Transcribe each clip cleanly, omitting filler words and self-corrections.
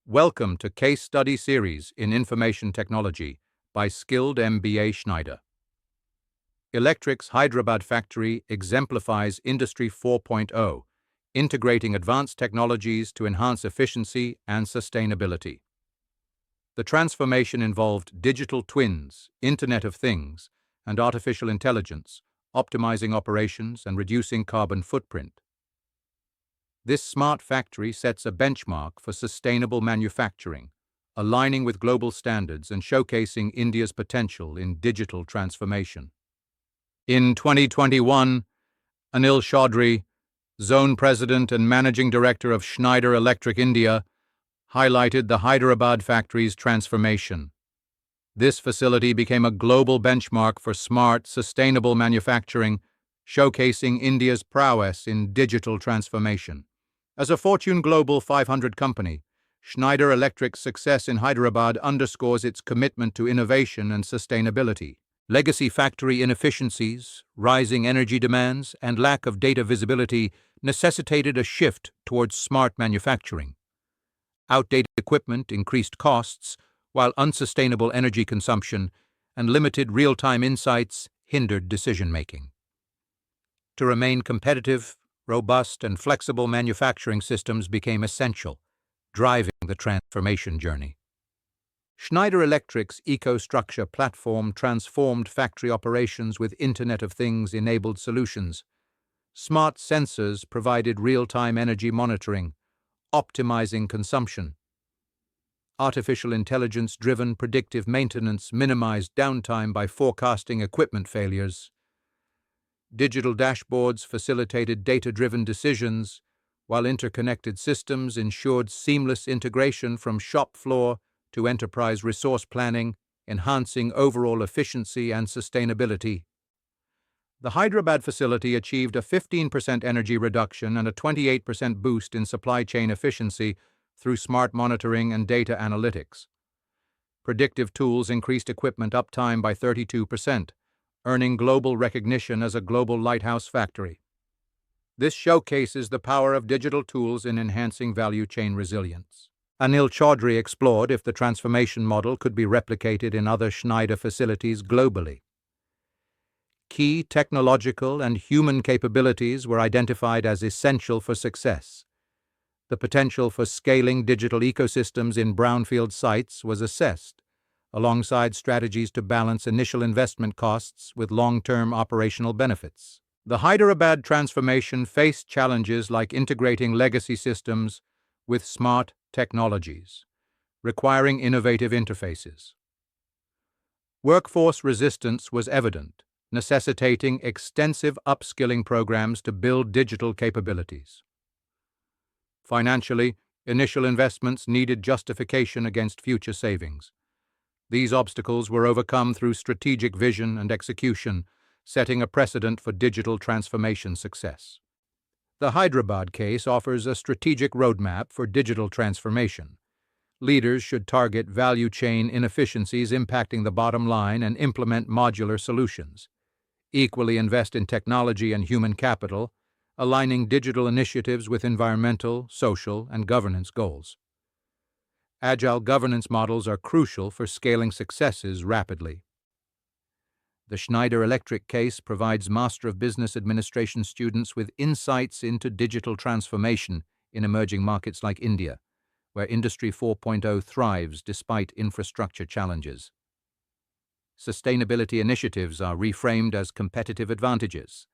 Welcome to Case Study Series in Information Technology by Skilled MBA Schneider. Electric's Hyderabad factory exemplifies Industry 4.0, integrating advanced technologies to enhance efficiency and sustainability. The transformation involved digital twins, Internet of Things, and artificial intelligence, optimizing operations and reducing carbon footprint. This smart factory sets a benchmark for sustainable manufacturing, aligning with global standards and showcasing India's potential in digital transformation. In 2021, Anil Chaudhary, Zone President and Managing Director of Schneider Electric India, highlighted the Hyderabad factory's transformation. This facility became a global benchmark for smart, sustainable manufacturing, showcasing India's prowess in digital transformation. As a Fortune Global 500 company, Schneider Electric's success in Hyderabad underscores its commitment to innovation and sustainability. Legacy factory inefficiencies, rising energy demands, and lack of data visibility necessitated a shift towards smart manufacturing. Outdated equipment increased costs, while unsustainable energy consumption and limited real-time insights hindered decision-making. To remain competitive, robust and flexible manufacturing systems became essential, driving the transformation journey. Schneider Electric's EcoStruxure platform transformed factory operations with Internet of Things-enabled solutions. Smart sensors provided real-time energy monitoring, optimizing consumption. Artificial intelligence-driven predictive maintenance minimized downtime by forecasting equipment failures. Digital dashboards facilitated data-driven decisions, while interconnected systems ensured seamless integration from shop floor to enterprise resource planning, enhancing overall efficiency and sustainability. The Hyderabad facility achieved a 15% energy reduction and a 28% boost in supply chain efficiency through smart monitoring and data analytics. Predictive tools increased equipment uptime by 32%, earning global recognition as a global lighthouse factory. This showcases the power of digital tools in enhancing value chain resilience. Anil Chaudhary explored if the transformation model could be replicated in other Schneider facilities globally. Key technological and human capabilities were identified as essential for success. The potential for scaling digital ecosystems in brownfield sites was assessed, alongside strategies to balance initial investment costs with long-term operational benefits. The Hyderabad transformation faced challenges like integrating legacy systems with smart technologies, requiring innovative interfaces. Workforce resistance was evident, necessitating extensive upskilling programs to build digital capabilities. Financially, initial investments needed justification against future savings. These obstacles were overcome through strategic vision and execution, setting a precedent for digital transformation success. The Hyderabad case offers a strategic roadmap for digital transformation. Leaders should target value chain inefficiencies impacting the bottom line and implement modular solutions. Equally invest in technology and human capital, aligning digital initiatives with environmental, social, and governance goals. Agile governance models are crucial for scaling successes rapidly. The Schneider Electric case provides Master of Business Administration students with insights into digital transformation in emerging markets like India, where Industry 4.0 thrives despite infrastructure challenges. Sustainability initiatives are reframed as competitive advantages.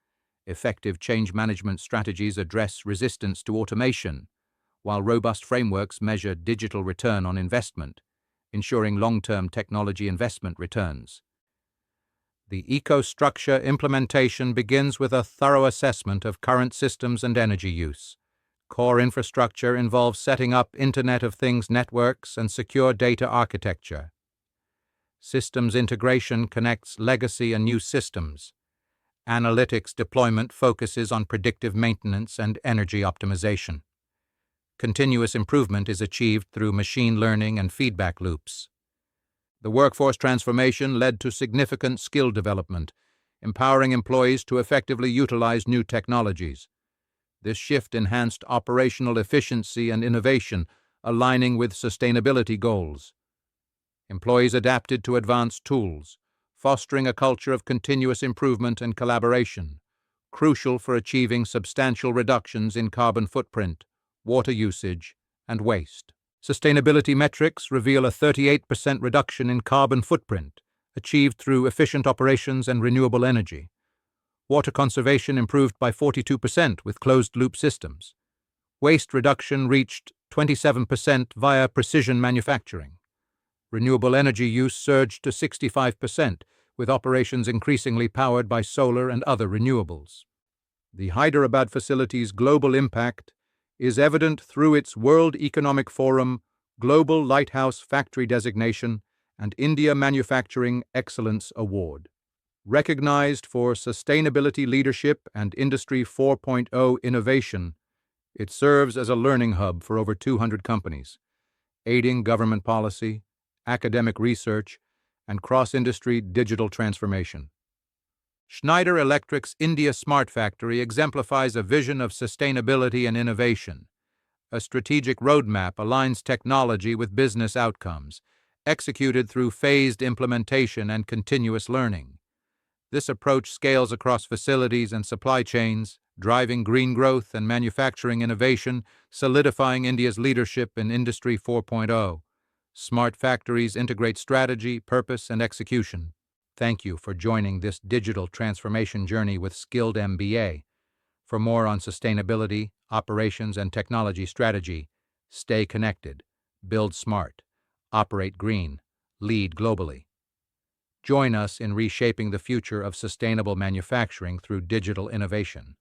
Effective change management strategies address resistance to automation, while robust frameworks measure digital return on investment, ensuring long-term technology investment returns. The EcoStruxure implementation begins with a thorough assessment of current systems and energy use. Core infrastructure involves setting up Internet of Things networks and secure data architecture. Systems integration connects legacy and new systems. Analytics deployment focuses on predictive maintenance and energy optimization. Continuous improvement is achieved through machine learning and feedback loops. The workforce transformation led to significant skill development, empowering employees to effectively utilize new technologies. This shift enhanced operational efficiency and innovation, aligning with sustainability goals. Employees adapted to advanced tools, fostering a culture of continuous improvement and collaboration, crucial for achieving substantial reductions in carbon footprint, water usage, and waste. Sustainability metrics reveal a 38% reduction in carbon footprint, achieved through efficient operations and renewable energy. Water conservation improved by 42% with closed-loop systems. Waste reduction reached 27% via precision manufacturing. Renewable energy use surged to 65%, with operations increasingly powered by solar and other renewables. The Hyderabad facility's global impact is evident through its World Economic Forum Global Lighthouse Factory designation and India Manufacturing Excellence Award. Recognized for sustainability leadership and Industry 4.0 innovation, it serves as a learning hub for over 200 companies, aiding government policy, academic research, and cross-industry digital transformation. Schneider Electric's India Smart Factory exemplifies a vision of sustainability and innovation. A strategic roadmap aligns technology with business outcomes, executed through phased implementation and continuous learning. This approach scales across facilities and supply chains, driving green growth and manufacturing innovation, solidifying India's leadership in Industry 4.0. Smart factories integrate strategy, purpose, and execution. Thank you for joining this digital transformation journey with Skilled MBA. For more on sustainability, operations, and technology strategy, stay connected, build smart, operate green, lead globally. Join us in reshaping the future of sustainable manufacturing through digital innovation.